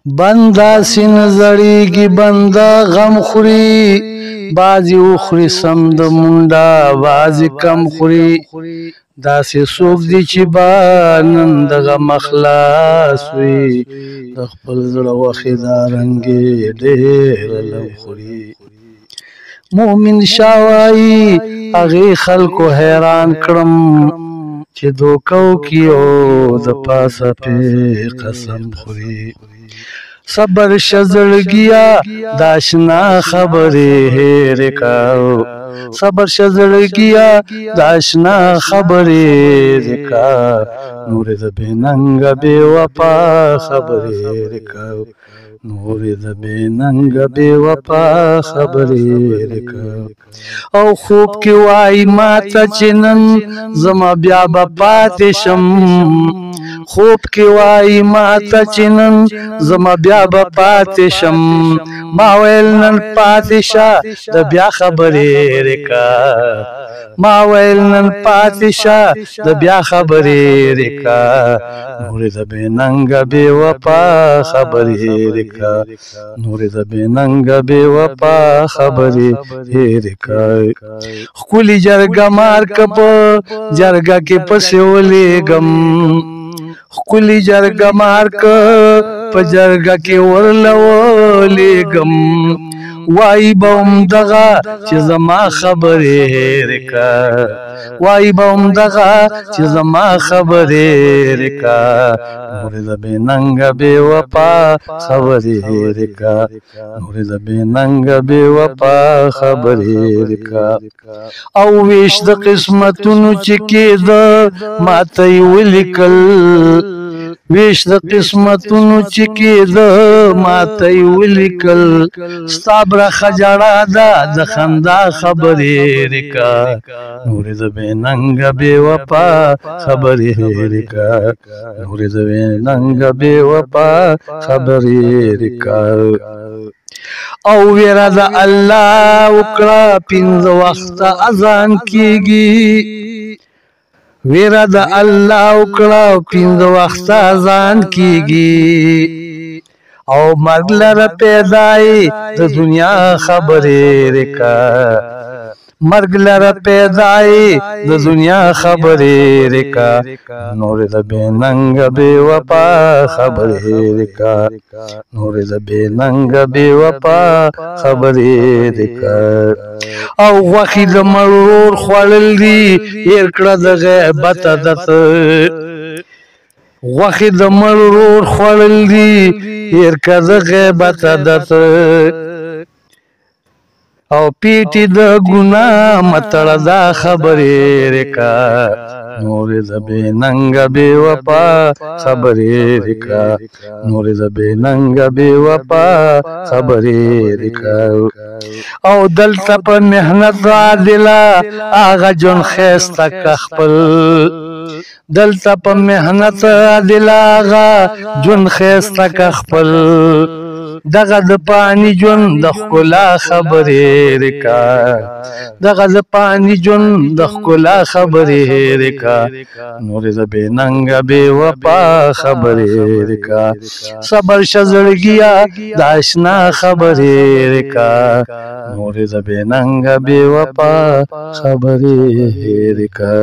بندا سین زړیږي بندا غم خوري بازي وخوري سم د منډا بازي کم خوري داسې څوک دي چې با نن دغه مخلاص وي د خپل زړه وخې دا رنګې ډېر لو خوري مومن شاوایی هغې خلکو حیران کړم چې دوکو کیو د پاسه پې قسم خوري صبر شزړګیا داشنا خبرې هېر کاو صبر شزړګیا داشنا خبرې رکا نور د بننګ بے وفا خبرې رکاو نور د بننګ بے وفا خبرې رکاو او خوب کې وای ماته چنن زما بیا به پاتې شم خوب کې وای ماته چنن زما بیا به پاتې شم ما ویل نن پاتې شه د بیا خبرې رکا ما ویل نن پاتې شه د بیا خبرې رکا نور د بننګ بے وفا خبرې رکا نور د بننګ بے وفا خبرې رکا خولي جرګه مار کپ جرګه کې پسې ولېګم خولي جرګه مار ک په جرګه کې ورلولېګم وای بوم دغه چې زما خبرې رکا وای بوم دغه چې زما خبرې رکا نور د بننګ بے وفا خبرې رکا نور د بننګ بے وفا خبرې رکا او ویش د قسمتونو چې کېده ماته یې ولیکل ویش د قسمتونو چې کېده ماته یې ولیکل ستا برخه جړه ده د خندا خبرې رکا نور د بننګ بے وفا خبرې رکا نور د بننګ بے وفا خبرې رکا او ویرا د الله وکړه پنځه وخته اذان کیږي ویرا د الله وکړه پنځه وخته اذان کیږي او مرګ لره پیدای د دنیا خبرې رکا مرګ لره پیدای د دنیا خبرې رکا نور د بننګ بے وفا خبرې رکا نور د بننګ بے وفا خبرې رکا او غوښې د مرور خوړل دي هېر کړه د غیبت عادت غوښې د مرور خوړل دي هېر کړه د غیبت عادت او پیټي د ګناه متړه دا خبرې رکا نور د بننګ بے وفا خبرې رکا نور د بننګ بے وفا خبرې رکا او دلته په محنت عادله هغه جون ښایسته که خپل دلته په محنت عادله هغه جون ښایسته که خپل دغه د پانی جون د ښکلا خبرې رکا دغه د پانی جون د ښکلا خبرې رکا نور د بننګ بے وفا خبرې رکا صبر شزړګیا د آشنا خبرې رکا نور د بننګ بے وفا خبرې رکا